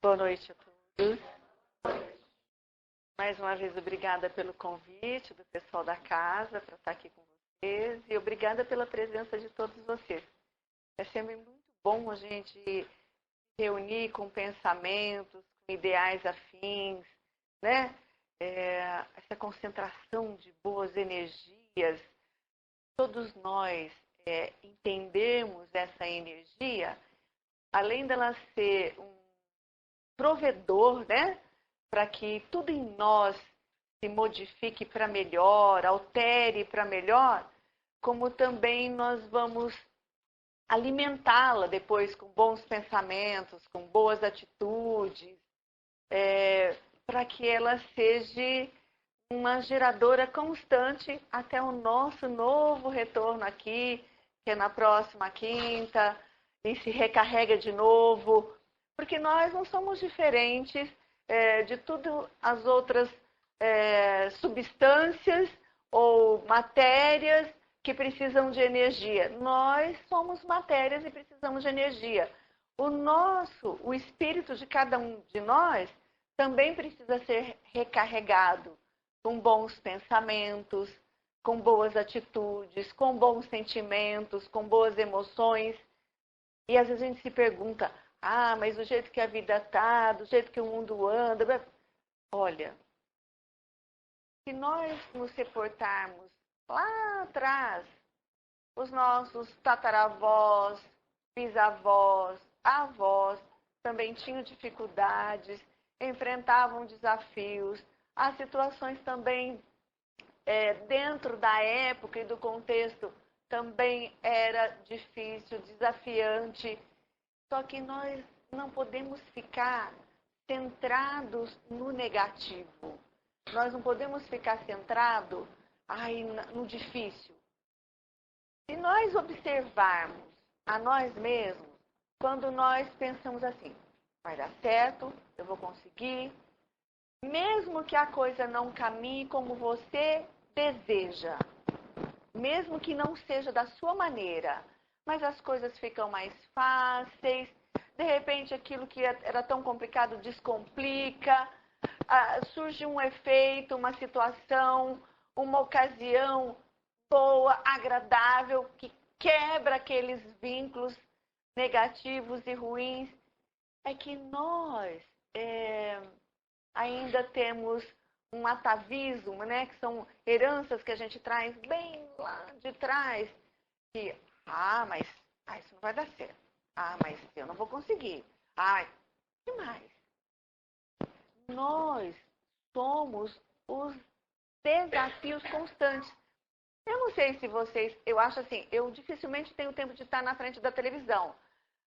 Boa noite a todos. Mais uma vez, obrigada pelo convite do pessoal da casa para estar aqui com vocês e obrigada pela presença de todos vocês. É sempre muito bom a gente se reunir com pensamentos, com ideais afins, né? Essa concentração de boas energias. Todos nós entendemos essa energia, além dela ser um provedor, né? Para que tudo em nós se modifique para melhor, altere para melhor, como também nós vamos alimentá-la depois com bons pensamentos, com boas atitudes, para que ela seja uma geradora constante até o nosso novo retorno aqui, que é na próxima quinta, e se recarrega de novo, porque nós não somos diferentes de todas as outras substâncias ou matérias que precisam de energia. Nós somos matérias e precisamos de energia. O espírito de cada um de nós também precisa ser recarregado com bons pensamentos, com boas atitudes, com bons sentimentos, com boas emoções. E às vezes a gente se pergunta, mas do jeito que a vida está, do jeito que o mundo anda... Olha, se nós nos reportarmos lá atrás, os nossos tataravós, bisavós, avós também tinham dificuldades, enfrentavam desafios, as situações também dentro da época e do contexto também era difícil, desafiante. Só que nós não podemos ficar centrados no negativo. Nós não podemos ficar centrados no difícil. Se nós observarmos a nós mesmos, quando nós pensamos assim, vai dar certo, eu vou conseguir, mesmo que a coisa não caminhe como você deseja, mesmo que não seja da sua maneira, mas as coisas ficam mais fáceis, de repente aquilo que era tão complicado descomplica, surge um efeito, uma situação, uma ocasião boa, agradável, que quebra aqueles vínculos negativos e ruins. É que nós ainda temos um atavismo, né? Que são heranças que a gente traz bem lá de trás. Que, mas isso não vai dar certo. Mas eu não vou conseguir. Que mais? Nós somos os desafios constantes. Eu não sei se vocês... Eu acho assim, eu dificilmente tenho tempo de estar na frente da televisão.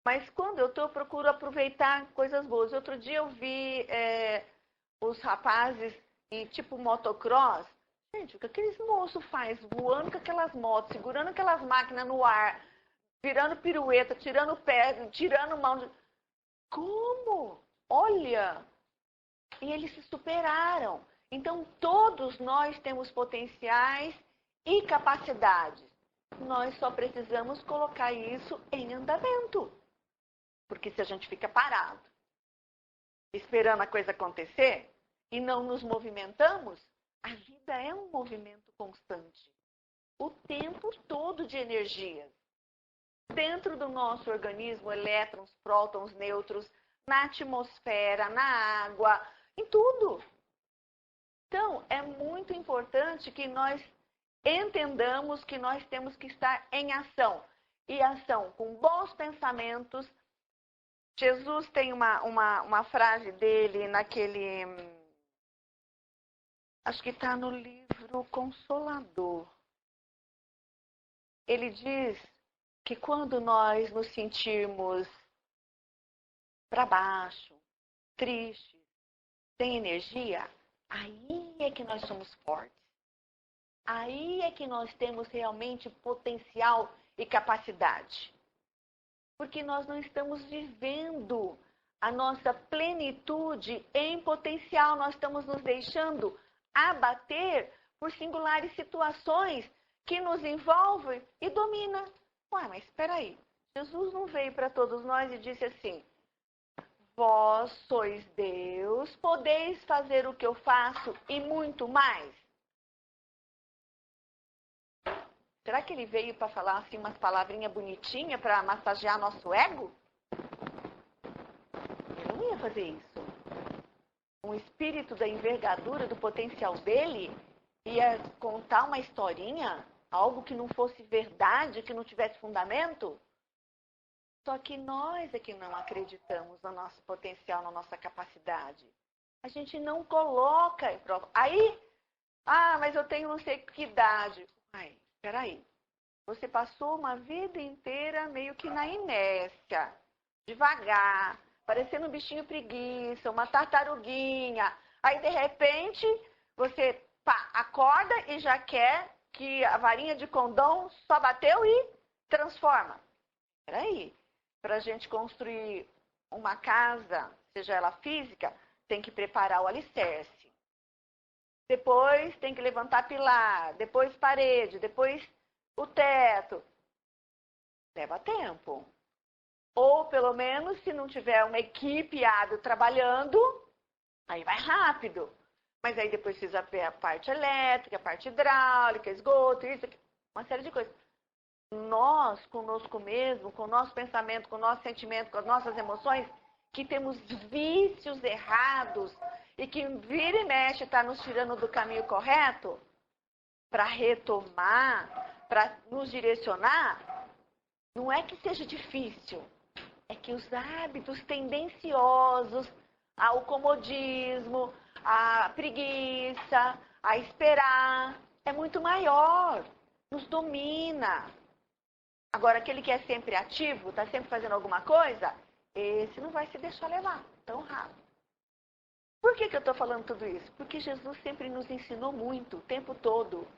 Mas quando eu estou, eu procuro aproveitar coisas boas. Outro dia eu vi os rapazes em tipo motocross. Gente, o que aqueles moços fazem voando com aquelas motos, segurando aquelas máquinas no ar, virando pirueta, tirando o pé, tirando mão. Como? Olha! E eles se superaram. Então, todos nós temos potenciais e capacidades. Nós só precisamos colocar isso em andamento. Porque se a gente fica parado, esperando a coisa acontecer, e não nos movimentamos, a vida é um movimento constante. O tempo todo de energias. Dentro do nosso organismo, elétrons, prótons, nêutrons, na atmosfera, na água, em tudo. Então, é muito importante que nós entendamos que nós temos que estar em ação. E ação com bons pensamentos. Jesus tem uma frase dele naquele... Acho que está no livro Consolador. Ele diz que quando nós nos sentirmos para baixo, tristes, sem energia, aí é que nós somos fortes. Aí é que nós temos realmente potencial e capacidade. Porque nós não estamos vivendo a nossa plenitude em potencial. Nós estamos nos deixando abater por singulares situações que nos envolvem e dominam. Mas espera aí. Jesus não veio para todos nós e disse assim, vós sois Deus, podeis fazer o que eu faço e muito mais. Será que ele veio para falar assim umas palavrinhas bonitinhas para massagear nosso ego? Ele não ia fazer isso. Um espírito da envergadura, do potencial dele, ia contar uma historinha, algo que não fosse verdade, que não tivesse fundamento? Só que nós é que não acreditamos no nosso potencial, na nossa capacidade. A gente não coloca em prova. Aí, mas eu tenho não sei que idade. Ai, peraí. Você passou uma vida inteira meio que na inércia, devagar, parecendo um bichinho preguiça, uma tartaruguinha. Aí, de repente, você acorda e já quer que a varinha de condão só bateu e transforma. Peraí. Para a gente construir uma casa, seja ela física, tem que preparar o alicerce. Depois tem que levantar pilar, depois parede, depois o teto. Leva tempo. Ou pelo menos, se não tiver uma equipe hábil trabalhando, aí vai rápido. Mas aí depois precisa ver a parte elétrica, a parte hidráulica, esgoto, isso, uma série de coisas. Nós, conosco mesmo, com o nosso pensamento, com o nosso sentimento, com as nossas emoções, que temos vícios errados e que vira e mexe está nos tirando do caminho correto, para retomar, para nos direcionar, não é que seja difícil, é que os hábitos tendenciosos ao comodismo, à preguiça, a esperar, é muito maior, nos domina. Agora, aquele que é sempre ativo, está sempre fazendo alguma coisa, esse não vai se deixar levar tão rápido. Por que eu estou falando tudo isso? Porque Jesus sempre nos ensinou muito, o tempo todo,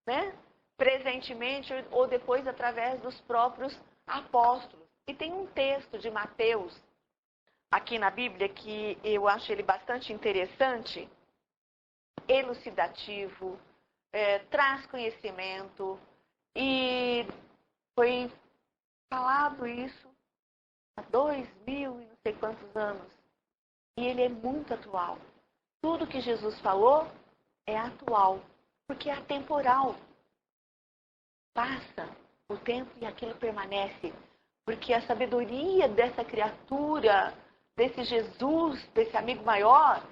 né? Presentemente ou depois através dos próprios apóstolos. E tem um texto de Mateus, aqui na Bíblia, que eu acho ele bastante interessante, elucidativo, traz conhecimento e foi falado isso há 2000 e não sei quantos anos. E ele é muito atual. Tudo que Jesus falou é atual, porque é atemporal. Passa o tempo e aquilo permanece. Porque a sabedoria dessa criatura, desse Jesus, desse amigo maior,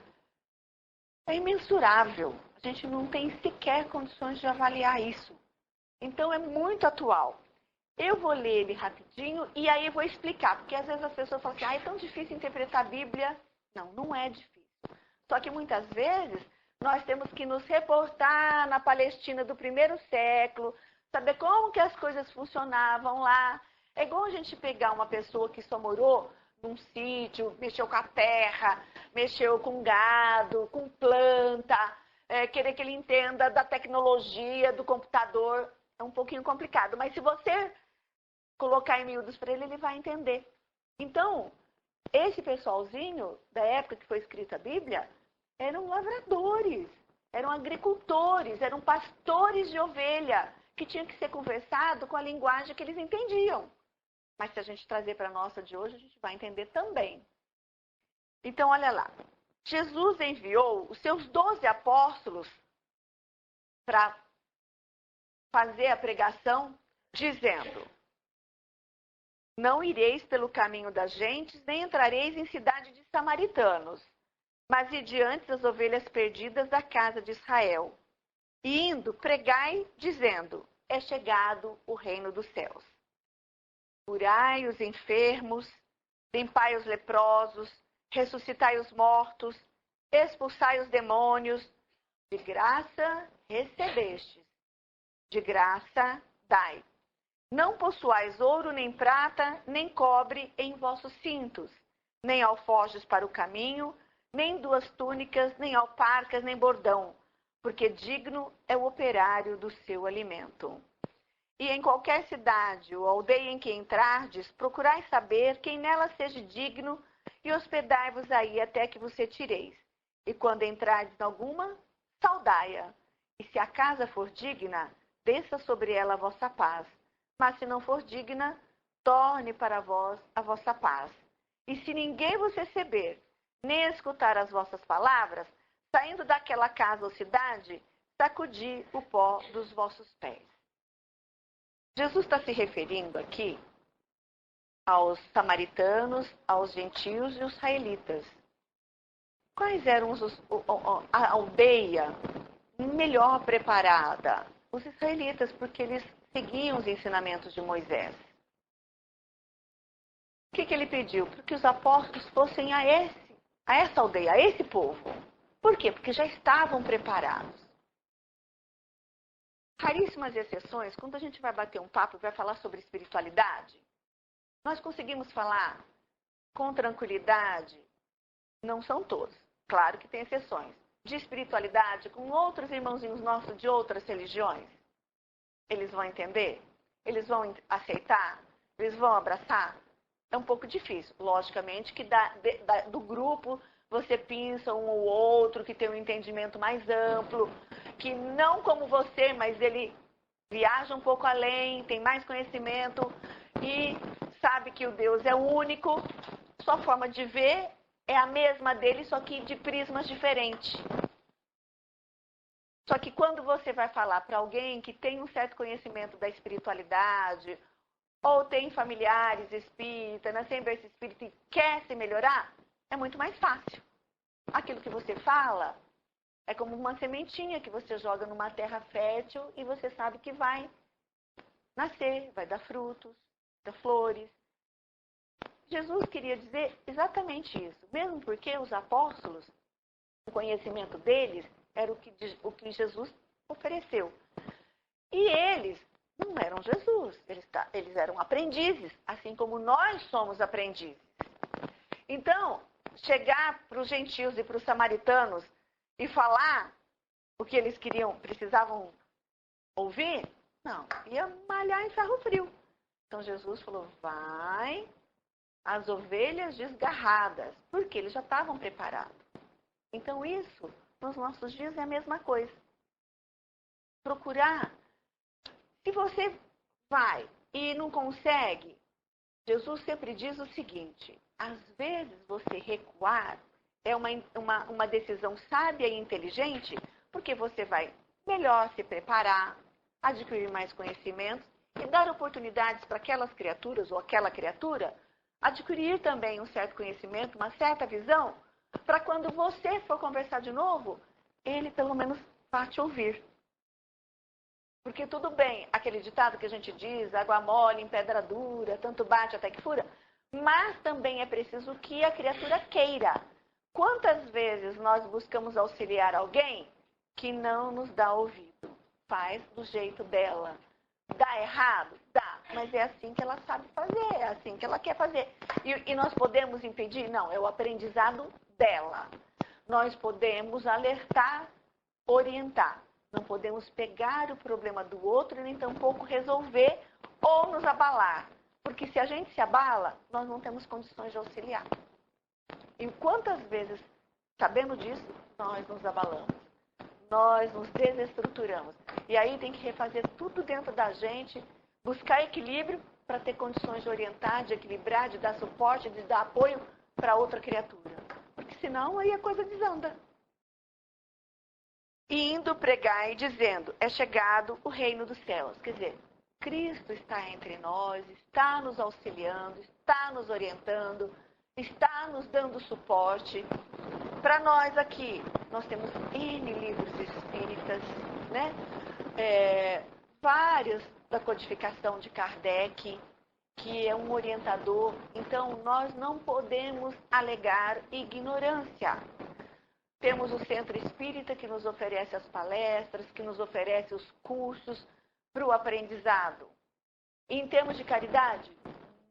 é imensurável. A gente não tem sequer condições de avaliar isso. Então é muito atual. Eu vou ler ele rapidinho e aí eu vou explicar, porque às vezes as pessoas falam assim, é tão difícil interpretar a Bíblia. Não, não é difícil. Só que muitas vezes nós temos que nos reportar na Palestina do primeiro século, saber como que as coisas funcionavam lá. É igual a gente pegar uma pessoa que só morou num sítio, mexeu com a terra, mexeu com gado, com planta, querer que ele entenda da tecnologia, do computador. É um pouquinho complicado, mas se você colocar em miúdos para ele, ele vai entender. Então, esse pessoalzinho, da época que foi escrita a Bíblia, eram lavradores, eram agricultores, eram pastores de ovelha, que tinha que ser conversado com a linguagem que eles entendiam. Mas se a gente trazer para a nossa de hoje, a gente vai entender também. Então, olha lá. Jesus enviou os seus 12 apóstolos para fazer a pregação, dizendo: não ireis pelo caminho das gentes, nem entrareis em cidade de samaritanos, mas ide antes as ovelhas perdidas da casa de Israel. E indo, pregai, dizendo: é chegado o reino dos céus. Curai os enfermos, limpai os leprosos, ressuscitai os mortos, expulsai os demônios. De graça recebestes, de graça dai. Não possuais ouro, nem prata, nem cobre em vossos cintos, nem alforjes para o caminho, nem 2 túnicas, nem alparcas, nem bordão, porque digno é o operário do seu alimento. E em qualquer cidade ou aldeia em que entrardes, procurai saber quem nela seja digno e hospedai-vos aí até que vos retireis. E quando entrardes em alguma, saudai-a. E se a casa for digna, desça sobre ela a vossa paz. Mas se não for digna, torne para vós a vossa paz. E se ninguém vos receber, nem escutar as vossas palavras, saindo daquela casa ou cidade, sacudi o pó dos vossos pés. Jesus está se referindo aqui aos samaritanos, aos gentios e os israelitas. Quais eram a aldeia melhor preparada? Os israelitas, porque eles seguiam os ensinamentos de Moisés. O que ele pediu? Para que os apóstolos fossem a essa aldeia, a esse povo. Por quê? Porque já estavam preparados. Raríssimas exceções, quando a gente vai bater um papo e vai falar sobre espiritualidade, nós conseguimos falar com tranquilidade, não são todos, claro que tem exceções, de espiritualidade com outros irmãozinhos nossos de outras religiões. Eles vão entender? Eles vão aceitar? Eles vão abraçar? É um pouco difícil. Logicamente que do grupo você pinça um ou outro que tem um entendimento mais amplo, que não como você, mas ele viaja um pouco além, tem mais conhecimento e sabe que o Deus é único, sua forma de ver é a mesma dele, só que de prismas diferentes. Só que quando você vai falar para alguém que tem um certo conhecimento da espiritualidade, ou tem familiares espíritas, nasceu em berço espírita e quer se melhorar, é muito mais fácil. Aquilo que você fala é como uma sementinha que você joga numa terra fértil e você sabe que vai nascer, vai dar frutos, dar flores. Jesus queria dizer exatamente isso, mesmo porque os apóstolos, o conhecimento deles era o que Jesus ofereceu. E eles não eram Jesus, eles eram aprendizes, assim como nós somos aprendizes. Então, chegar para os gentios e para os samaritanos e falar o que eles precisavam ouvir, não, ia malhar em ferro frio. Então Jesus falou, vai as ovelhas desgarradas, porque eles já estavam preparados. Então isso, nos nossos dias, é a mesma coisa. Procurar. Se você vai e não consegue, Jesus sempre diz o seguinte, às vezes você recuar é uma decisão sábia e inteligente, porque você vai melhor se preparar, adquirir mais conhecimentos e dar oportunidades para aquelas criaturas ou aquela criatura adquirir também um certo conhecimento, uma certa visão, para quando você for conversar de novo, ele pelo menos vá te ouvir. Porque tudo bem, aquele ditado que a gente diz, água mole em pedra dura, tanto bate até que fura, mas também é preciso que a criatura queira. Quantas vezes nós buscamos auxiliar alguém que não nos dá ouvido? Faz do jeito dela. Dá errado? Dá, mas é assim que ela sabe fazer, é assim que ela quer fazer. E nós podemos impedir? Não, é o aprendizado dela. Nós podemos alertar, orientar. Não podemos pegar o problema do outro e nem tampouco resolver ou nos abalar. Porque se a gente se abala, nós não temos condições de auxiliar. E quantas vezes, sabendo disso, nós nos abalamos. Nós nos desestruturamos. E aí tem que refazer tudo dentro da gente, buscar equilíbrio para ter condições de orientar, de equilibrar, de dar suporte, de dar apoio para outra criatura. Porque senão aí a coisa desanda. E indo pregar e dizendo, é chegado o reino dos céus. Quer dizer, Cristo está entre nós, está nos auxiliando, está nos orientando, está nos dando suporte. Para nós aqui, nós temos N livros espíritas, né? Vários da codificação de Kardec, que é um orientador. Então, nós não podemos alegar ignorância. Temos o Centro Espírita, que nos oferece as palestras, que nos oferece os cursos para o aprendizado. E em termos de caridade,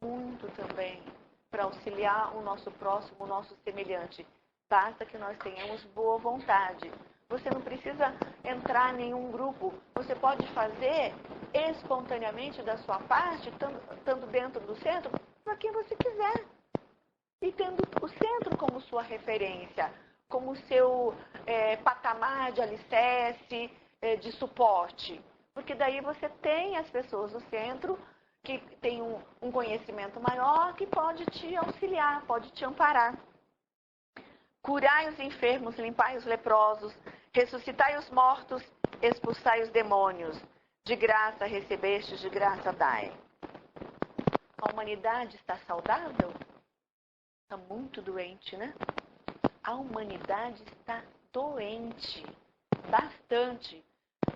muito também, para auxiliar o nosso próximo, o nosso semelhante. Basta que nós tenhamos boa vontade. Você não precisa entrar em nenhum grupo. Você pode fazer espontaneamente da sua parte, estando dentro do centro, para quem você quiser. E tendo o centro como sua referência, como seu patamar de alicerce, de suporte. Porque daí você tem as pessoas do centro que tem um conhecimento maior, que pode te auxiliar, pode te amparar. Curai os enfermos, limpai os leprosos, ressuscitai os mortos, expulsai os demônios. De graça recebestes, de graça dai. A humanidade está saudável? Está muito doente, né? A humanidade está doente, bastante.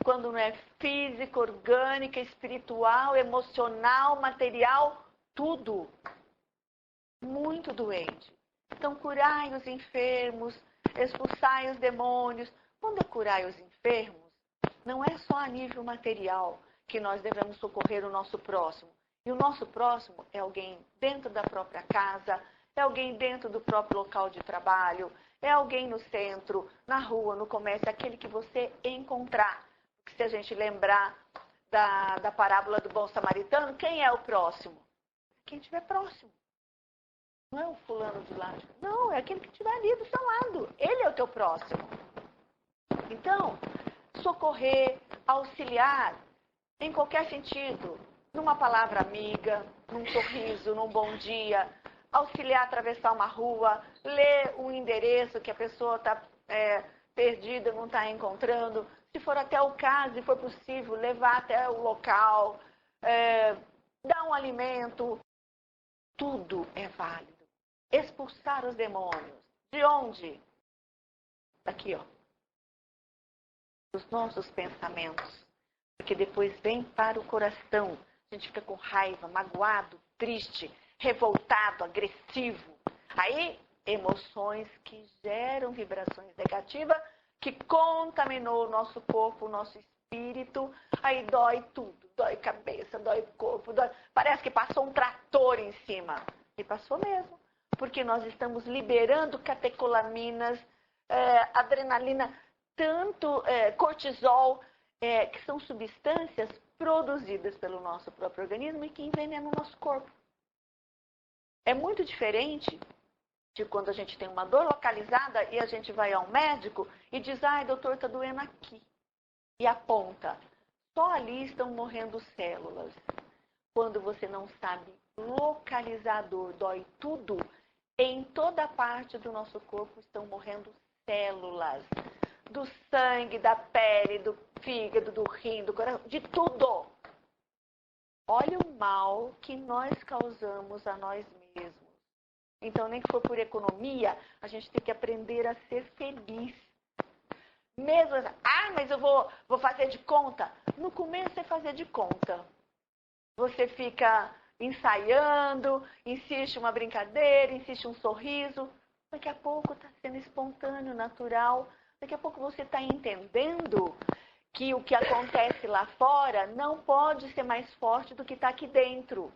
Quando não é física, orgânica, espiritual, emocional, material, tudo. Muito doente. Então, curai os enfermos, expulsai os demônios. Quando é curai os enfermos, não é só a nível material que nós devemos socorrer o nosso próximo. E o nosso próximo é alguém dentro da própria casa, é alguém dentro do próprio local de trabalho, é alguém no centro, na rua, no comércio, aquele que você encontrar. Porque se a gente lembrar da parábola do bom samaritano, quem é o próximo? Quem estiver próximo. Não é o fulano de lado. Não, é aquele que estiver ali do seu lado. Ele é o teu próximo. Então, socorrer, auxiliar, em qualquer sentido, numa palavra amiga, num sorriso, num bom dia, auxiliar a atravessar uma rua, ler um endereço que a pessoa está perdida, não está encontrando, se for até o caso, se for possível, levar até o local, dar um alimento, tudo é válido. Expulsar os demônios. De onde? Daqui, ó. Dos nossos pensamentos. Porque depois vem para o coração. A gente fica com raiva, magoado, triste, revoltado, agressivo. Aí, emoções que geram vibrações negativas, que contaminou o nosso corpo, o nosso espírito. Aí dói tudo. Dói cabeça, dói corpo, dói... Parece que passou um trator em cima. E passou mesmo. Porque nós estamos liberando catecolaminas, adrenalina, tanto cortisol, que são substâncias produzidas pelo nosso próprio organismo e que envenenam o nosso corpo. É muito diferente de quando a gente tem uma dor localizada e a gente vai ao médico e diz, ai, doutor, está doendo aqui. E aponta. Só ali estão morrendo células. Quando você não sabe localizar a dor, dói tudo, em toda parte do nosso corpo estão morrendo células. Do sangue, da pele, do fígado, do rim, do coração, de tudo. Olha o mal que nós causamos a nós mesmos. Então, nem que for por economia, a gente tem que aprender a ser feliz. Mesmo assim, mas eu vou fazer de conta. No começo é fazer de conta. Você fica ensaiando, insiste uma brincadeira, insiste um sorriso. Daqui a pouco está sendo espontâneo, natural. Daqui a pouco você está entendendo que o que acontece lá fora não pode ser mais forte do que está aqui dentro.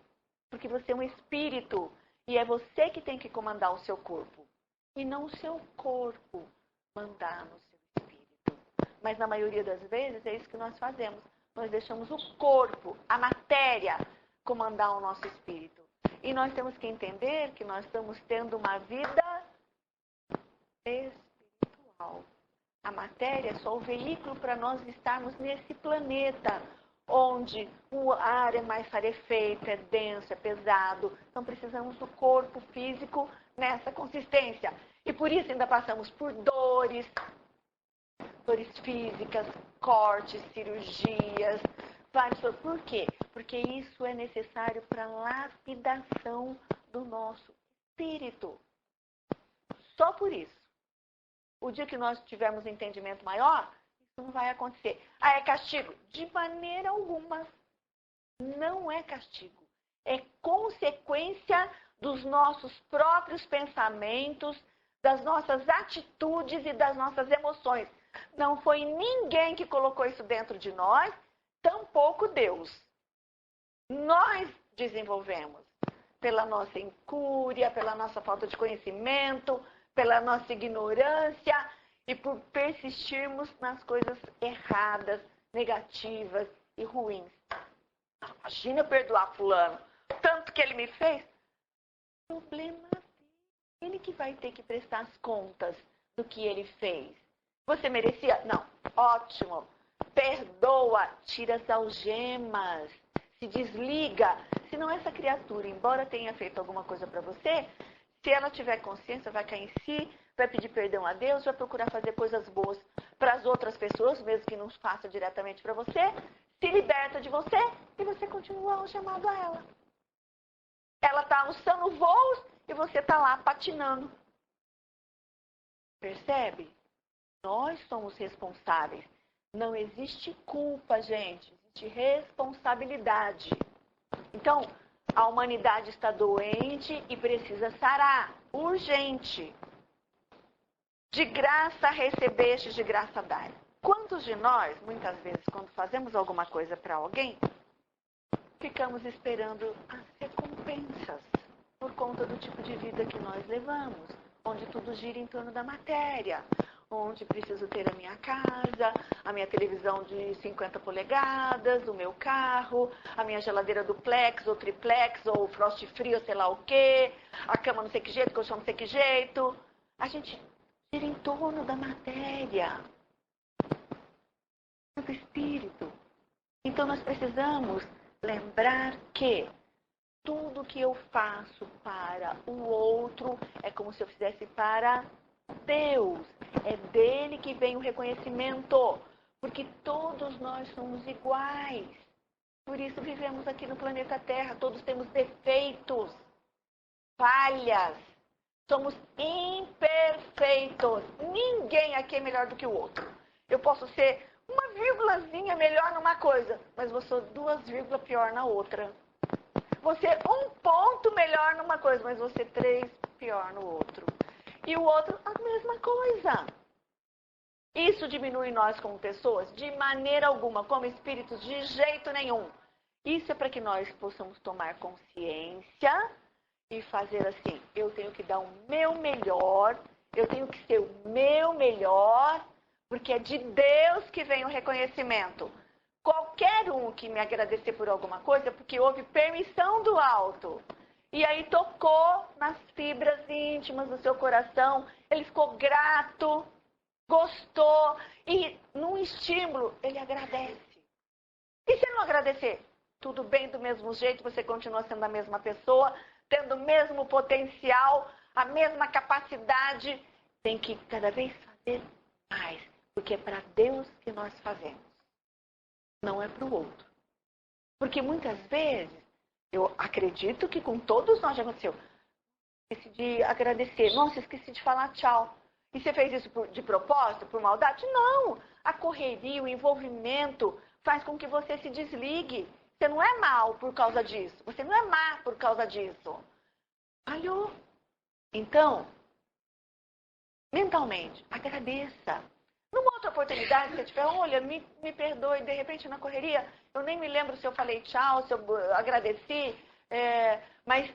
Porque você é um espírito e é você que tem que comandar o seu corpo. E não o seu corpo mandar no seu espírito. Mas na maioria das vezes é isso que nós fazemos. Nós deixamos o corpo, a matéria, comandar o nosso espírito. E nós temos que entender que nós estamos tendo uma vida espiritual. A matéria é só o veículo para nós estarmos nesse planeta, onde o ar é mais rarefeito, é denso, é pesado. Então precisamos do corpo físico nessa consistência. E por isso ainda passamos por dores físicas, cortes, cirurgias, vários. Por quê? Porque isso é necessário para a lapidação do nosso espírito. Só por isso. O dia que nós tivermos entendimento maior, isso não vai acontecer. É castigo? De maneira alguma. Não é castigo. É consequência dos nossos próprios pensamentos, das nossas atitudes e das nossas emoções. Não foi ninguém que colocou isso dentro de nós, tampouco Deus. Nós desenvolvemos pela nossa incúria, pela nossa falta de conhecimento, pela nossa ignorância e por persistirmos nas coisas erradas, negativas e ruins. Imagina eu perdoar fulano, tanto que ele me fez. Problema dele. Ele que vai ter que prestar as contas do que ele fez. Você merecia? Não. Ótimo. Perdoa, tira as algemas, se desliga. Senão essa criatura, embora tenha feito alguma coisa para você, se ela tiver consciência, vai cair em si, vai pedir perdão a Deus, vai procurar fazer coisas boas para as outras pessoas, mesmo que não faça diretamente para você, se liberta de você e você continua algemado a ela. Ela está alçando voos e você está lá patinando. Percebe? Nós somos responsáveis. Não existe culpa, gente. Existe responsabilidade. Então, a humanidade está doente e precisa sarar. Urgente. De graça recebeste, de graça dai. Quantos de nós, muitas vezes, quando fazemos alguma coisa para alguém, ficamos esperando as recompensas por conta do tipo de vida que nós levamos, onde tudo gira em torno da matéria, onde preciso ter a minha casa, a minha televisão de 50 polegadas, o meu carro, a minha geladeira duplex ou triplex ou frost free ou sei lá o quê, a cama não sei que jeito, colchão não sei que jeito. A gente gira em torno da matéria, do espírito. Então nós precisamos lembrar que tudo que eu faço para o outro é como se eu fizesse para Deus. É dele que vem o reconhecimento. Porque todos nós somos iguais. Por isso vivemos aqui no planeta Terra. Todos temos defeitos, falhas. Somos imperfeitos. Ninguém aqui é melhor do que o outro. Eu posso ser uma vírgulazinha melhor numa coisa, mas vou ser 2 vírgulas pior na outra. Você 1 ponto melhor numa coisa, mas você 3 pior no outro. E o outro, a mesma coisa. Isso diminui nós como pessoas? De maneira alguma. Como espíritos, de jeito nenhum. Isso é para que nós possamos tomar consciência e fazer assim. Eu tenho que dar o meu melhor. Eu tenho que ser o meu melhor. Porque é de Deus que vem o reconhecimento. Qualquer um que me agradecer por alguma coisa, porque houve permissão do alto. E aí tocou nas fibras íntimas do seu coração. Ele ficou grato, gostou. E num estímulo, ele agradece. E se ele não agradecer? Tudo bem do mesmo jeito, você continua sendo a mesma pessoa, tendo o mesmo potencial, a mesma capacidade. Tem que cada vez fazer mais. Porque é para Deus que nós fazemos. Não é para o outro. Porque muitas vezes, eu acredito que com todos nós já aconteceu. Esqueci de agradecer. Nossa, esqueci de falar tchau. E você fez isso de propósito, por maldade? Não. A correria, o envolvimento faz com que você se desligue. Você não é mal por causa disso. Você não é má por causa disso. Falhou. Então, mentalmente, agradeça. Numa outra oportunidade, se você tiver, olha, me perdoe, de repente na correria, eu nem me lembro se eu falei tchau, se eu agradeci, mas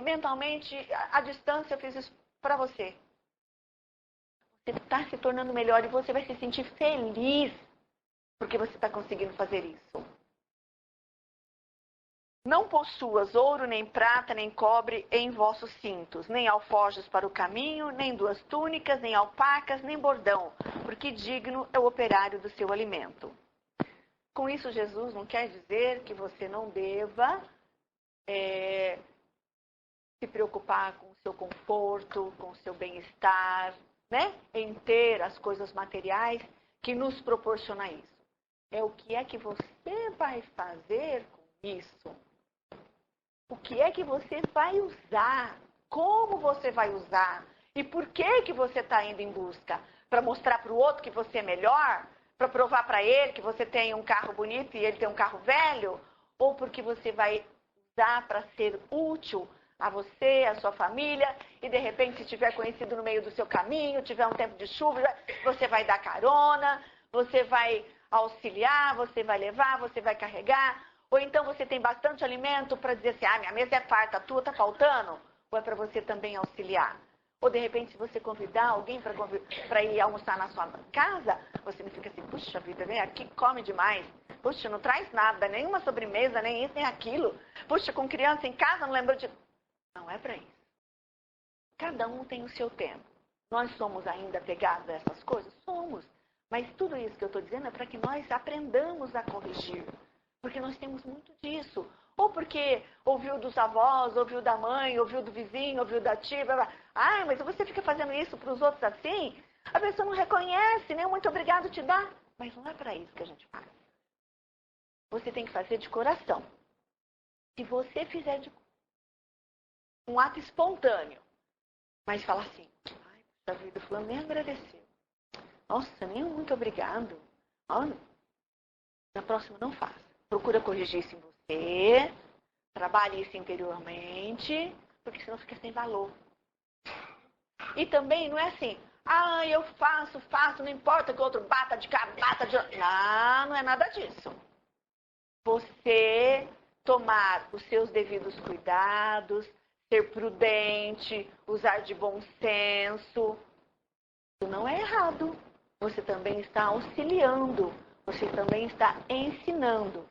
mentalmente, à distância, eu fiz isso para você. Você está se tornando melhor e você vai se sentir feliz porque você está conseguindo fazer isso. Não possuas ouro, nem prata, nem cobre em vossos cintos, nem alforjes para o caminho, nem 2 túnicas, nem alpacas, nem bordão, porque digno é o operário do seu alimento. Com isso, Jesus não quer dizer que você não deva se preocupar com o seu conforto, com o seu bem-estar, né? Em ter as coisas materiais que nos proporciona isso. É o que é que você vai fazer com isso. O que é que você vai usar? Como você vai usar? E por que você está indo em busca? Para mostrar para o outro que você é melhor? Para provar para ele que você tem um carro bonito e ele tem um carro velho? Ou porque você vai usar para ser útil a você, a sua família, e de repente, se tiver conhecido no meio do seu caminho, tiver um tempo de chuva, você vai dar carona, você vai auxiliar, você vai levar, você vai carregar. Ou então você tem bastante alimento para dizer assim, minha mesa é farta, a tua está faltando? Ou é para você também auxiliar? Ou de repente, se você convidar alguém para ir almoçar na sua casa, você não fica assim, puxa vida, vem aqui, come demais. Puxa, não traz nada, nenhuma sobremesa, nem isso, nem aquilo. Puxa, com criança em casa, não lembro de... Não é para isso. Cada um tem o seu tempo. Nós somos ainda apegados a essas coisas? Somos. Mas tudo isso que eu estou dizendo é para que nós aprendamos a corrigir. Porque nós temos muito disso. Ou porque ouviu dos avós, ouviu da mãe, ouviu do vizinho, ouviu da tia. Blá, blá. Ah, mas você fica fazendo isso para os outros assim? A pessoa não reconhece, nem muito obrigado te dá. Mas não é para isso que a gente faz. Você tem que fazer de coração. Se você fizer um ato espontâneo, mas falar assim, ai, puxa vida, o fulano nem agradeceu. Nossa, nem muito obrigado. Olha, na próxima não faça. Procura corrigir isso em você, trabalhe isso interiormente, porque senão fica sem valor. E também não é assim, ah, eu faço, não importa que o outro bata de cá, bata de... Não, não é nada disso. Você tomar os seus devidos cuidados, ser prudente, usar de bom senso, isso não é errado. Você também está auxiliando, você também está ensinando.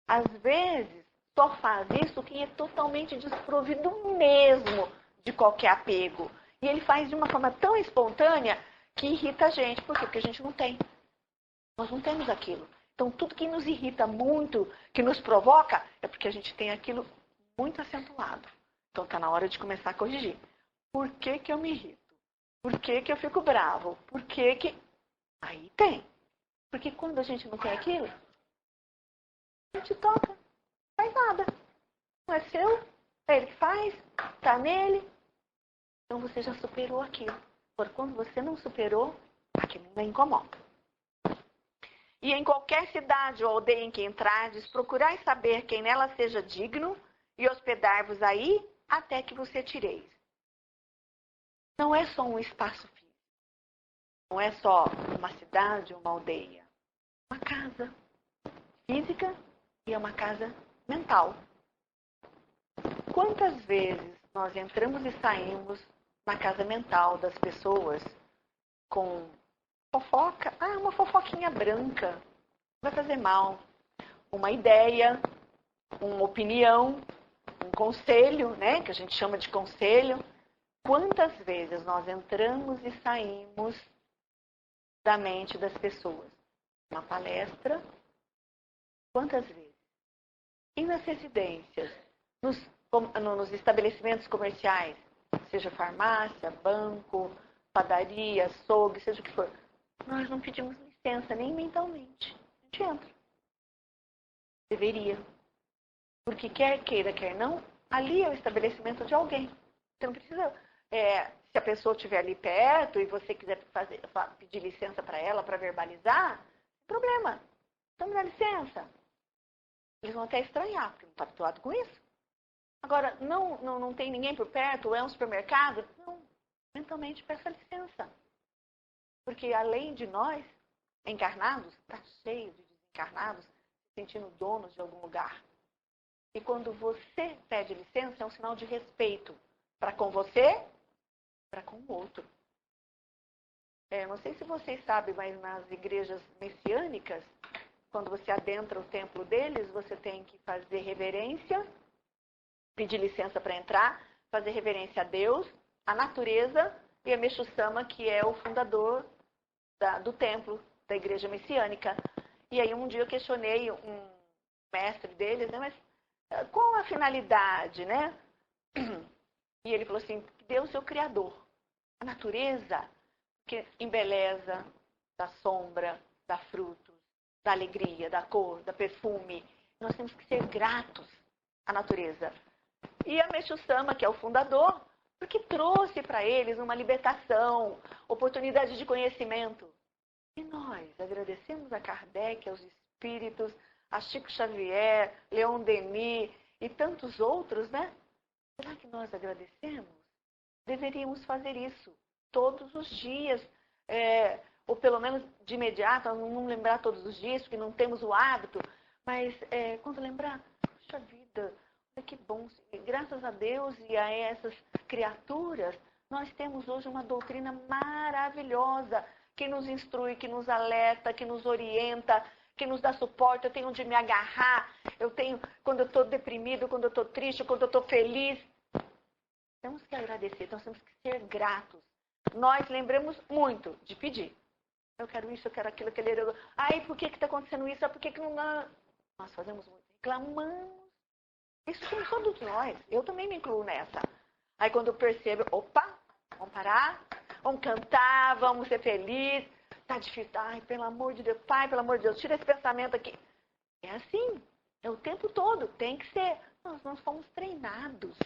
Às vezes, só faz isso quem é totalmente desprovido mesmo de qualquer apego. E ele faz de uma forma tão espontânea que irrita a gente. Por quê? Porque a gente não tem. Nós não temos aquilo. Então, tudo que nos irrita muito, que nos provoca, é porque a gente tem aquilo muito acentuado. Então, está na hora de começar a corrigir. Por que que eu me irrito? Por que que eu fico bravo? Por que que... Aí tem. Porque quando a gente não tem aquilo, a gente toca. Não faz nada. Não é seu, é ele que faz, está nele. Então, você já superou aquilo. Agora, quando você não superou, aquilo ainda incomoda. E em qualquer cidade ou aldeia em que entrardes, procurai saber quem nela seja digno e hospedar-vos aí até que você tireis. Não é só um espaço físico. Não é só uma cidade ou uma aldeia. Uma casa física e é uma casa mental. Quantas vezes nós entramos e saímos na casa mental das pessoas com fofoca? Ah, uma fofoquinha branca. Não vai fazer mal. Uma ideia, uma opinião, um conselho, né? Que a gente chama de conselho. Quantas vezes nós entramos e saímos da mente das pessoas? Uma palestra, quantas vezes? E nas residências, nos estabelecimentos comerciais, seja farmácia, banco, padaria, açougue, seja o que for, nós não pedimos licença nem mentalmente. A gente entra. Deveria. Porque quer queira, quer não, ali é o estabelecimento de alguém. Você não precisa... se a pessoa estiver ali perto e você quiser pedir licença para ela, para verbalizar, não tem problema. Então me dá licença. Eles vão até estranhar, porque não está habituado com isso. Agora, não tem ninguém por perto, é um supermercado? Não, mentalmente peça licença. Porque além de nós, encarnados, está cheio de desencarnados, se sentindo donos de algum lugar. E quando você pede licença, é um sinal de respeito para com você, para com o outro. Não sei se vocês sabem, mas nas igrejas messiânicas, quando você adentra o templo deles, você tem que fazer reverência, pedir licença para entrar, fazer reverência a Deus, a natureza e a Meixo Sama, que é o fundador do templo da igreja messiânica. E aí um dia eu questionei um mestre deles, né, mas qual a finalidade, né? E ele falou assim, Deus é o Criador. A natureza que embeleza, dá sombra, dá frutos, da alegria, da cor, da perfume. Nós temos que ser gratos à natureza. E a Meixo Sama, que é o fundador, porque trouxe para eles uma libertação, oportunidade de conhecimento. E nós agradecemos a Kardec, aos espíritos, a Chico Xavier, Leon Denis e tantos outros, né? Será que nós agradecemos? Deveríamos fazer isso todos os dias, ou pelo menos de imediato, não lembrar todos os dias, porque não temos o hábito, mas quando lembrar, puxa vida, que bom, graças a Deus e a essas criaturas, nós temos hoje uma doutrina maravilhosa, que nos instrui, que nos alerta, que nos orienta, que nos dá suporte, eu tenho onde me agarrar, eu tenho, quando eu estou deprimido, quando eu estou triste, quando eu estou feliz. Temos que agradecer, nós temos que ser gratos. Nós lembramos muito de pedir. Eu quero isso, eu quero aquilo, aquele... Ai, por que está acontecendo isso? Por que não... Nós fazemos muito. Reclamamos Isso somos todos nós. Eu também me incluo nessa. Aí quando eu percebo, opa, vamos parar, vamos cantar, vamos ser felizes. Tá difícil. Ai, pelo amor de Deus, Pai, pelo amor de Deus, tira esse pensamento aqui. É assim. É o tempo todo. Tem que ser. Nós fomos treinados.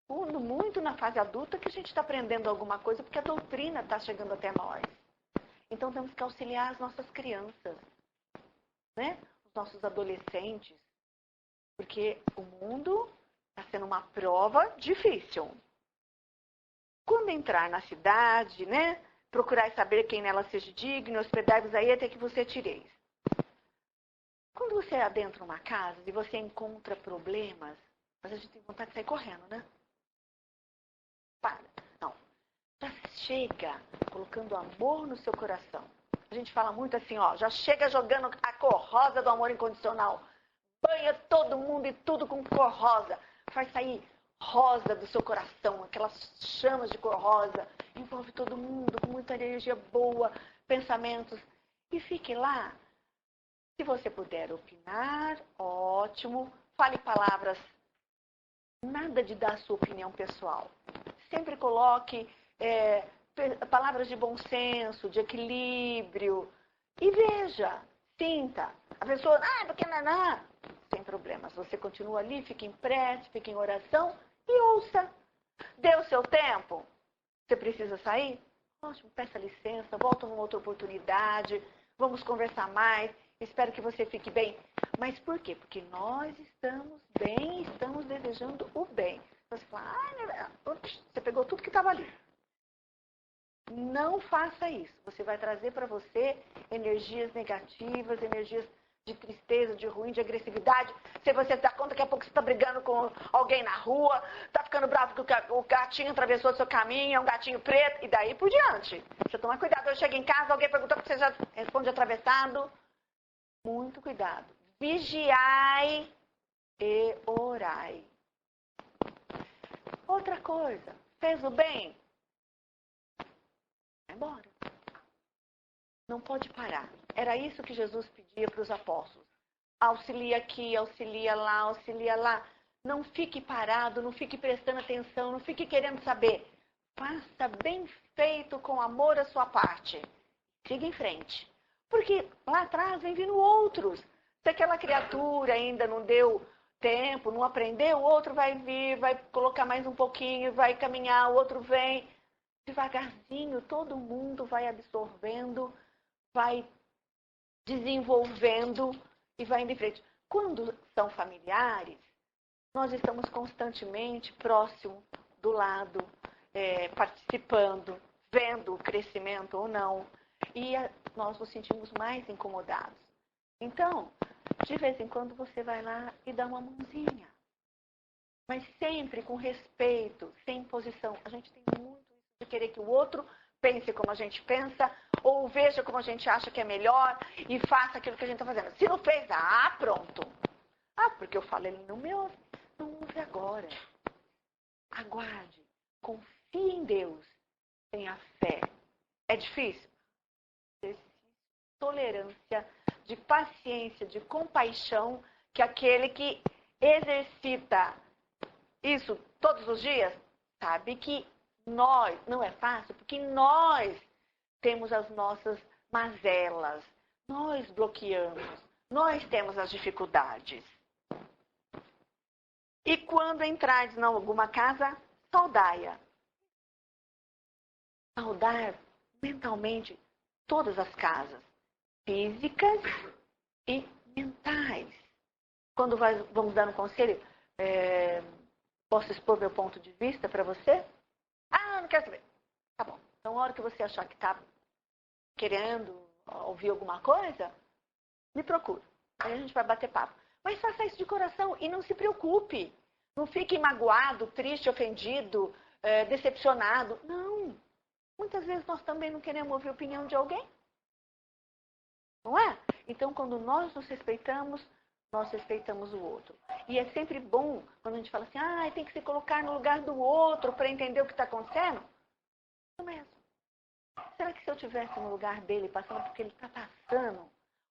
Muito na fase adulta que a gente está aprendendo alguma coisa, porque a doutrina está chegando até nós. Então temos que auxiliar as nossas crianças, né? Os nossos adolescentes. Porque o mundo está sendo uma prova difícil. Quando entrar na cidade, né? Procurar saber quem nela seja digno, hospedai-vos aí até que você tireis. Quando você adentra uma casa e você encontra problemas, mas a gente tem vontade de sair correndo, né? Para. Não. Já chega colocando amor no seu coração. A gente fala muito assim, ó, já chega jogando a cor rosa do amor incondicional. Banha todo mundo e tudo com cor rosa. Faz sair rosa do seu coração, aquelas chamas de cor rosa. Envolve todo mundo com muita energia boa, pensamentos. E fique lá. Se você puder opinar, ótimo. Fale palavras. Nada de dar a sua opinião pessoal. Sempre coloque palavras de bom senso, de equilíbrio. E veja, sinta. A pessoa, porque não. Sem problemas. Você continua ali, fica em prece, fica em oração e ouça. Dê o seu tempo. Você precisa sair? Ótimo, peça licença, volta numa outra oportunidade. Vamos conversar mais. Espero que você fique bem. Mas por quê? Porque nós estamos bem, estamos desejando o bem. Você fala, você pegou tudo que estava ali. Não faça isso. Você vai trazer para você energias negativas, energias de tristeza, de ruim, de agressividade. Se você se dá conta, daqui a pouco você está brigando com alguém na rua, está ficando bravo que o gatinho atravessou o seu caminho, é um gatinho preto, e daí por diante. Você toma cuidado. Eu chego em casa, alguém perguntou porque você já responde atravessado. Muito cuidado. Vigiai e orai. Outra coisa, fez o bem? Vai embora. Não pode parar. Era isso que Jesus pedia para os apóstolos. Auxilia aqui, auxilia lá. Não fique parado, não fique prestando atenção, não fique querendo saber. Faça bem feito com amor a sua parte. Siga em frente. Porque lá atrás vem vindo outros. Se aquela criatura ainda não deu tempo, não aprendeu, o outro vai vir, vai colocar mais um pouquinho, vai caminhar, o outro vem. Devagarzinho, todo mundo vai absorvendo, vai desenvolvendo e vai indo em frente. Quando são familiares, nós estamos constantemente próximo do lado, participando, vendo o crescimento ou não. E nós nos sentimos mais incomodados. Então, de vez em quando você vai lá e dá uma mãozinha. Mas sempre com respeito, sem imposição. A gente tem muito isso de querer que o outro pense como a gente pensa, ou veja como a gente acha que é melhor e faça aquilo que a gente está fazendo. Se não fez, pronto. Porque eu falo, ele não me ouve. Não ouve agora. Aguarde. Confie em Deus. Tenha fé. É difícil? Tolerância, de paciência, de compaixão, que aquele que exercita isso todos os dias, sabe que não é fácil, porque nós temos as nossas mazelas, nós bloqueamos, nós temos as dificuldades. E quando entrares em alguma casa, saudai-a. Saudar mentalmente todas as casas. Físicas e mentais. Quando vamos dar um conselho, posso expor meu ponto de vista para você? Não quero saber. Tá bom. Então, na hora que você achar que está querendo ouvir alguma coisa, me procure. Aí a gente vai bater papo. Mas faça isso de coração e não se preocupe. Não fique magoado, triste, ofendido, decepcionado. Não. Muitas vezes nós também não queremos ouvir a opinião de alguém. Não é? Então, quando nós nos respeitamos, nós respeitamos o outro. E é sempre bom quando a gente fala assim, tem que se colocar no lugar do outro para entender o que está acontecendo. Isso mesmo. Será que se eu estivesse no lugar dele, passando por que ele está passando,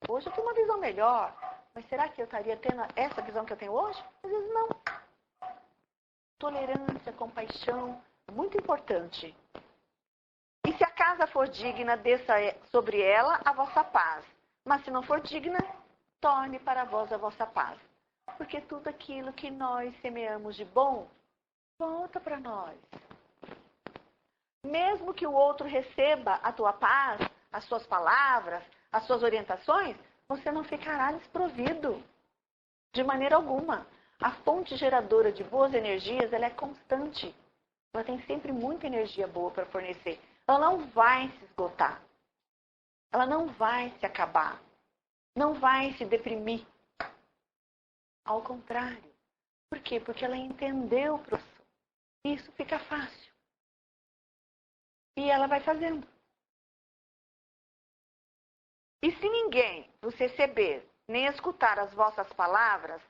hoje eu tenho uma visão melhor. mas será que eu estaria tendo essa visão que eu tenho hoje? Às vezes não. Tolerância, compaixão, é muito importante. E se a casa for digna, desça sobre ela a vossa paz. Mas se não for digna, torne para vós a vossa paz. Porque tudo aquilo que nós semeamos de bom, volta para nós. Mesmo que o outro receba a tua paz, as suas palavras, as suas orientações, você não ficará desprovido. De maneira alguma. A fonte geradora de boas energias, ela é constante. Ela tem sempre muita energia boa para fornecer. Ela não vai se esgotar. Ela não vai se acabar. Não vai se deprimir. Ao contrário. Por quê? Porque ela entendeu o processo. Isso fica fácil. E ela vai fazendo. E se ninguém vos receber, nem escutar as vossas palavras,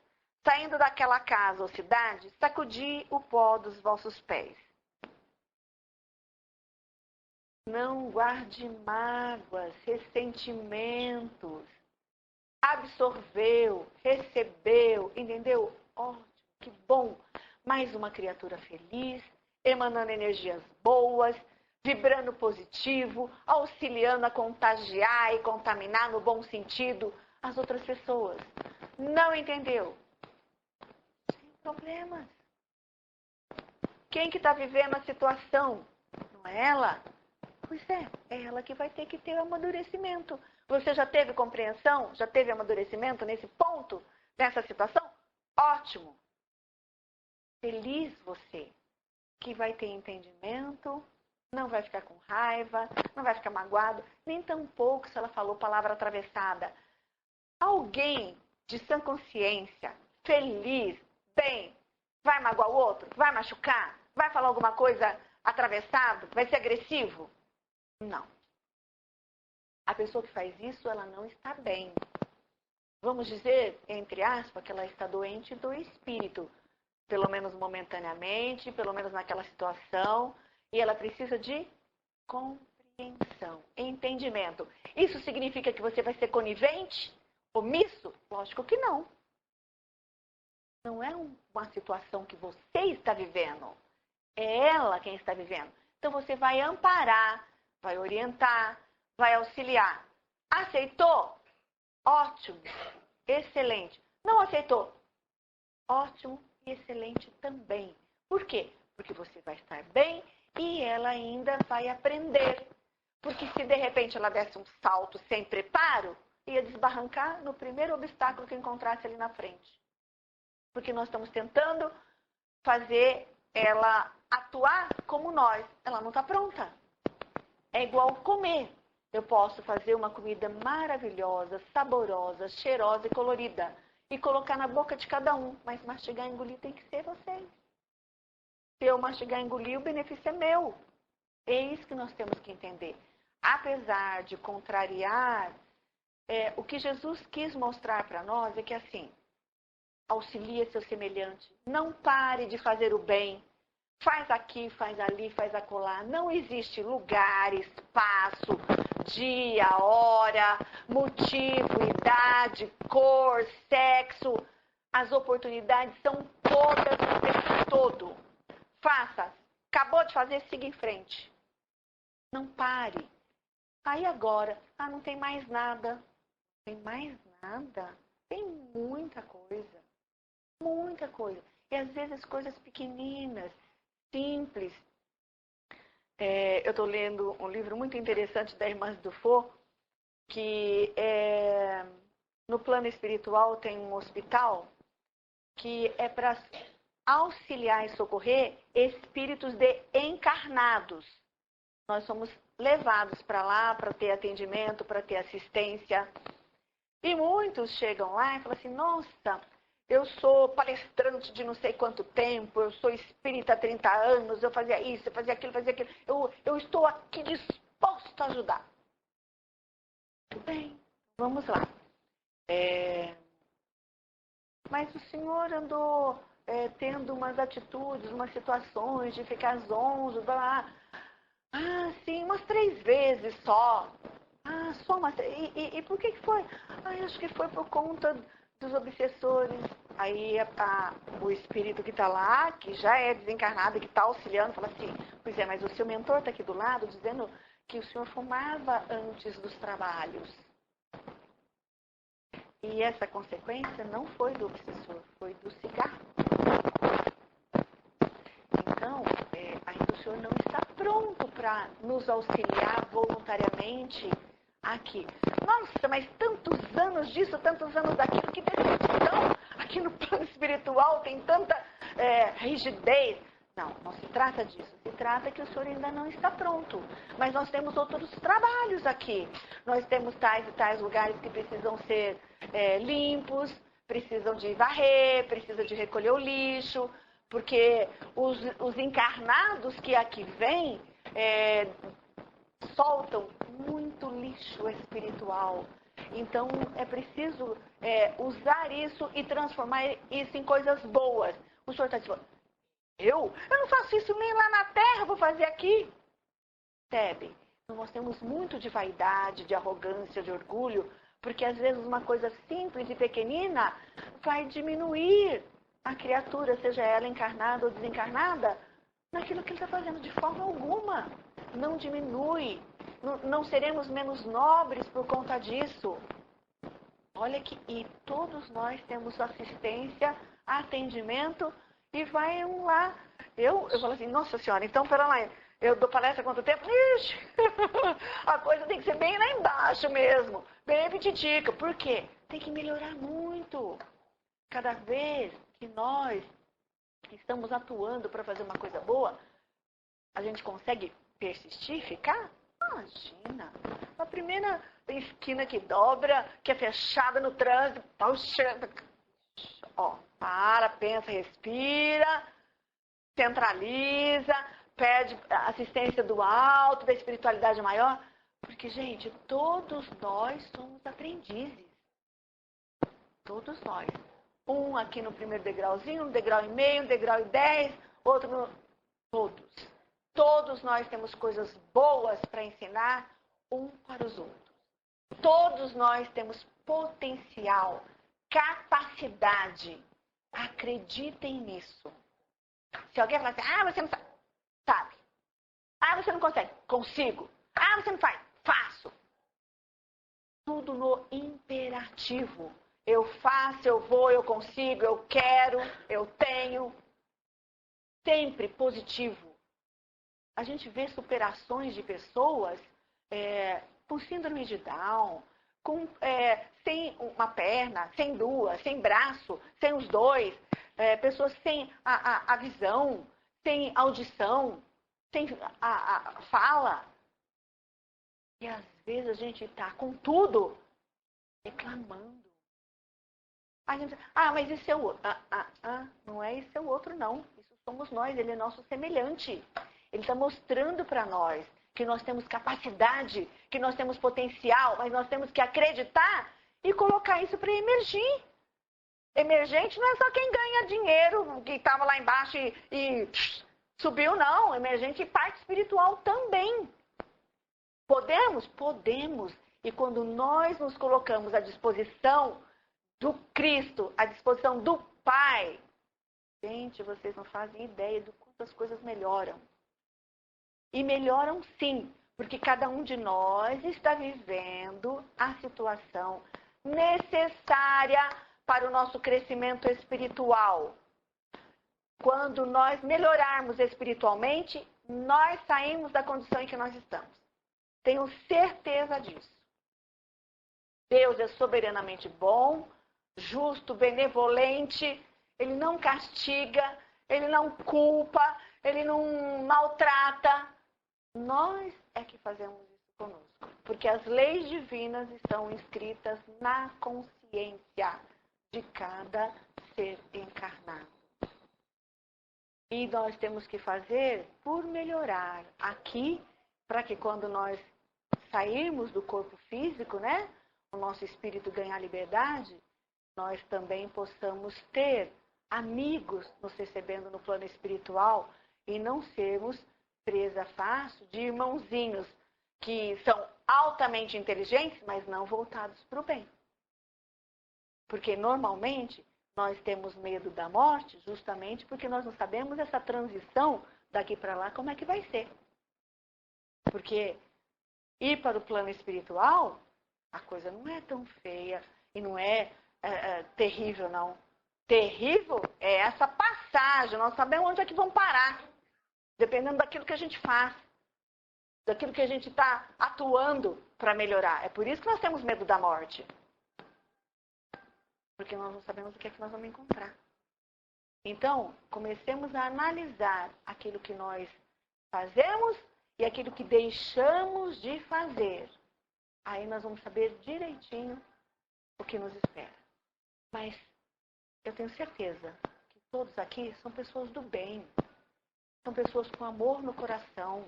saindo daquela casa ou cidade, sacudi o pó dos vossos pés. Não guarde mágoas, ressentimentos. Absorveu, recebeu, entendeu? Ótimo, que bom. Mais uma criatura feliz, emanando energias boas, vibrando positivo, auxiliando a contagiar e contaminar no bom sentido as outras pessoas. Não entendeu? Sem problemas. Quem que está vivendo a situação? Não é ela? Pois é ela que vai ter que ter amadurecimento. Você já teve compreensão? Já teve amadurecimento nesse ponto? Nessa situação? Ótimo! Feliz você que vai ter entendimento, não vai ficar com raiva, não vai ficar magoado, nem tampouco se ela falou palavra atravessada. Alguém de sã consciência, feliz, bem, vai magoar o outro? Vai machucar? Vai falar alguma coisa atravessado? Vai ser agressivo? Não. A pessoa que faz isso, ela não está bem. Vamos dizer, entre aspas, que ela está doente do espírito. Pelo menos momentaneamente, pelo menos naquela situação. E ela precisa de compreensão, entendimento. Isso significa que você vai ser conivente? Omisso? Lógico que não. Não é uma situação que você está vivendo. É ela quem está vivendo. Então você vai amparar, vai orientar, vai auxiliar. Aceitou? Ótimo, excelente. Não aceitou? Ótimo e excelente também. Por quê? Porque você vai estar bem e ela ainda vai aprender. Porque se de repente ela desse um salto sem preparo, ia desbarrancar no primeiro obstáculo que encontrasse ali na frente. Porque nós estamos tentando fazer ela atuar como nós. Ela não está pronta. É igual comer. Eu posso fazer uma comida maravilhosa, saborosa, cheirosa e colorida. E colocar na boca de cada um. Mas mastigar e engolir tem que ser vocês. Se eu mastigar e engolir, o benefício é meu. É isso que nós temos que entender. Apesar de contrariar, o que Jesus quis mostrar para nós é que assim, auxilia seu semelhante. Não pare de fazer o bem. Faz aqui, faz ali, faz acolá. Não existe lugar, espaço, dia, hora, motivo, idade, cor, sexo. As oportunidades são todas o tempo todo. Faça. Acabou de fazer, siga em frente. Não pare. Aí agora, não tem mais nada. Tem mais nada? Tem muita coisa. Muita coisa. E às vezes coisas pequeninas, simples. Eu estou lendo um livro muito interessante da Irmã Dufour, que no plano espiritual tem um hospital que é para auxiliar e socorrer espíritos de encarnados. Nós somos levados para lá para ter atendimento, para ter assistência. E muitos chegam lá e falam assim, nossa, eu sou palestrante de não sei quanto tempo, eu sou espírita há 30 anos, eu fazia isso, eu fazia aquilo, eu estou aqui disposto a ajudar. Tudo bem, vamos lá. Mas o senhor andou tendo umas atitudes, umas situações de ficar zonzo, sim, umas 3 vezes só. Só umas 3. E por que foi? Acho que foi por conta dos obsessores. Aí o espírito que está lá, que já é desencarnado, que está auxiliando, fala assim, pois é, mas o seu mentor está aqui do lado dizendo que o senhor fumava antes dos trabalhos. E essa consequência não foi do obsessor, foi do cigarro. Então, ainda o senhor não está pronto para nos auxiliar voluntariamente aqui. Nossa, mas tantos anos disso, tantos anos daquilo, que decepção! Aqui no plano espiritual tem tanta rigidez. Não se trata disso. Se trata que o senhor ainda não está pronto. Mas nós temos outros trabalhos aqui. Nós temos tais e tais lugares que precisam ser limpos, precisam de varrer, precisam de recolher o lixo, porque os encarnados que aqui vêm soltam muito lixo espiritual. Então, é preciso usar isso e transformar isso em coisas boas. O senhor está dizendo, eu não faço isso nem lá na Terra, vou fazer aqui. Percebe? Então, nós temos muito de vaidade, de arrogância, de orgulho, porque às vezes uma coisa simples e pequenina vai diminuir a criatura, seja ela encarnada ou desencarnada, naquilo que ele está fazendo. De forma alguma. Não diminui. Não seremos menos nobres por conta disso. Olha que, e todos nós temos assistência, atendimento, e vai um lá. Eu falo assim, nossa senhora, então pera lá, eu dou palestra há quanto tempo? Ixi, a coisa tem que ser bem lá embaixo mesmo, bem pititica. Por quê? Tem que melhorar muito. Cada vez que nós estamos atuando para fazer uma coisa boa, a gente consegue persistir, ficar? Imagina, a primeira esquina que dobra, que é fechada no trânsito, para, pensa, respira, centraliza, pede assistência do alto, da espiritualidade maior, porque, gente, todos nós somos aprendizes. Todos nós. Um aqui no primeiro degrauzinho, um degrau e meio, um degrau e 10, outro no... Todos. Todos nós temos coisas boas para ensinar um para os outros. Todos nós temos potencial, capacidade. Acreditem nisso. Se alguém falar assim, você não sabe. Sabe. Você não consegue. Consigo. Você não faz. Faço. Tudo no imperativo. Eu faço, eu vou, eu consigo, eu quero, eu tenho. Sempre positivo. A gente vê superações de pessoas com síndrome de Down, sem uma perna, sem duas, sem braço, sem os dois, pessoas sem a visão, sem audição, sem a fala. E às vezes a gente está com tudo reclamando. A gente, mas esse é o outro. Não é esse é o outro, não. Isso somos nós, ele é nosso semelhante. Ele está mostrando para nós que nós temos capacidade, que nós temos potencial, mas nós temos que acreditar e colocar isso para emergir. Emergente não é só quem ganha dinheiro, que estava lá embaixo e subiu, não. Emergente e parte espiritual também. Podemos? Podemos. E quando nós nos colocamos à disposição do Cristo, à disposição do Pai, gente, vocês não fazem ideia de quantas coisas melhoram. E melhoram sim, porque cada um de nós está vivendo a situação necessária para o nosso crescimento espiritual. Quando nós melhorarmos espiritualmente, nós saímos da condição em que nós estamos. Tenho certeza disso. Deus é soberanamente bom, justo, benevolente, Ele não castiga, Ele não culpa, Ele não maltrata. Nós é que fazemos isso conosco, porque as leis divinas estão inscritas na consciência de cada ser encarnado. E nós temos que fazer por melhorar aqui, para que quando nós sairmos do corpo físico, né, o nosso espírito ganhar liberdade, nós também possamos ter amigos nos recebendo no plano espiritual e não sermos presa fácil de irmãozinhos que são altamente inteligentes, mas não voltados para o bem. Porque normalmente nós temos medo da morte justamente porque nós não sabemos essa transição daqui para lá, como é que vai ser. Porque ir para o plano espiritual, a coisa não é tão feia e não é terrível, não. Terrível é essa passagem, nós sabemos onde é que vão parar, dependendo daquilo que a gente faz, daquilo que a gente está atuando para melhorar. É por isso que nós temos medo da morte. Porque nós não sabemos o que é que nós vamos encontrar. Então, comecemos a analisar aquilo que nós fazemos e aquilo que deixamos de fazer. Aí nós vamos saber direitinho o que nos espera. Mas eu tenho certeza que todos aqui são pessoas do bem. São pessoas com amor no coração.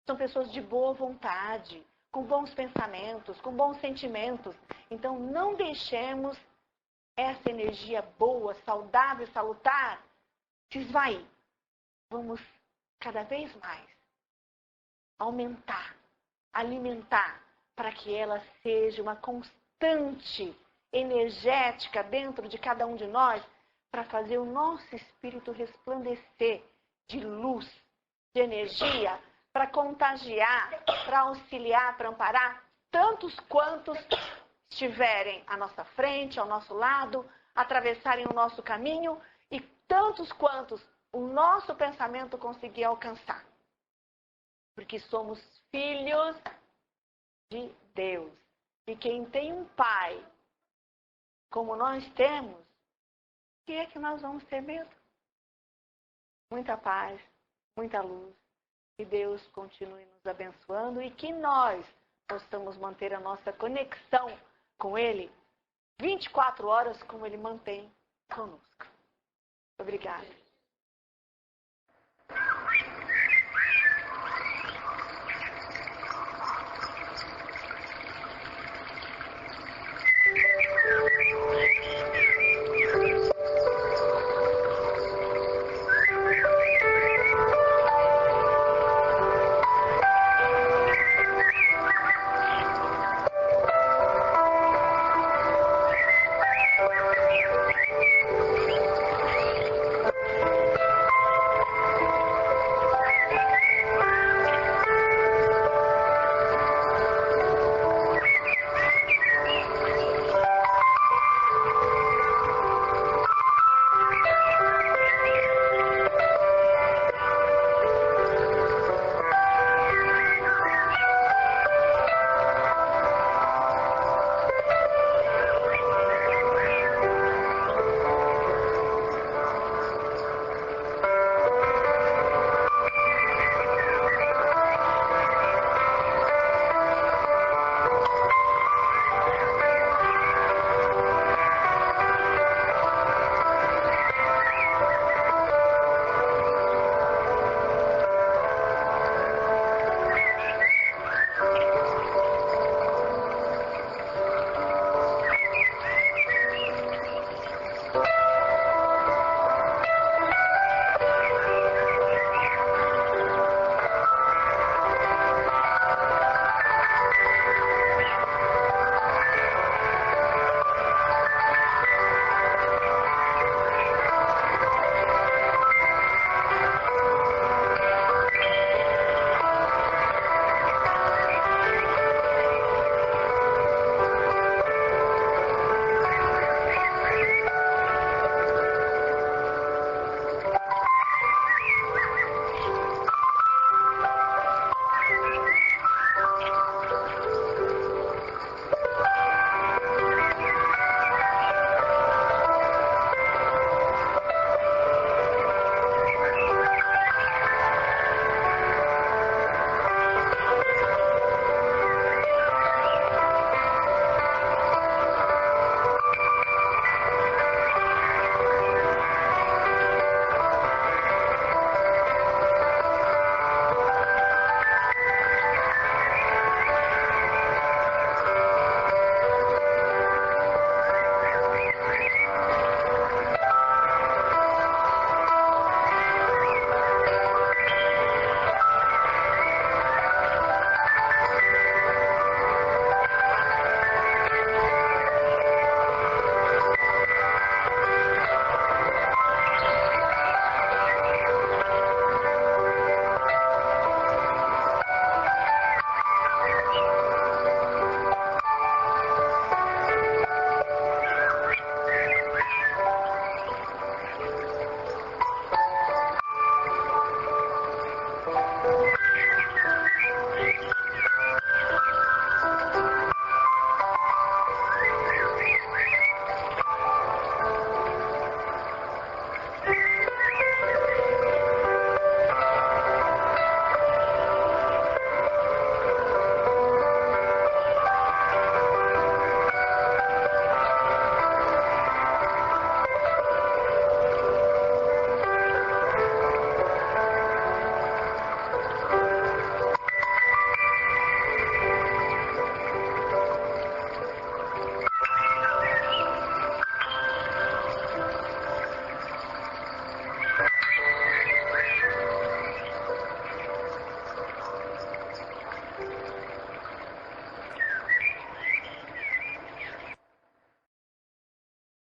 São pessoas de boa vontade, com bons pensamentos, com bons sentimentos. Então, não deixemos essa energia boa, saudável, salutar, se esvair. Vamos cada vez mais aumentar, alimentar, para que ela seja uma constante energética dentro de cada um de nós, para fazer o nosso espírito resplandecer de luz, de energia, para contagiar, para auxiliar, para amparar tantos quantos estiverem à nossa frente, ao nosso lado, atravessarem o nosso caminho e tantos quantos o nosso pensamento conseguir alcançar. Porque somos filhos de Deus. E quem tem um pai como nós temos, o que é que nós vamos ter medo? Muita paz, muita luz. Que Deus continue nos abençoando e que nós possamos manter a nossa conexão com Ele 24 horas como Ele mantém conosco. Obrigada.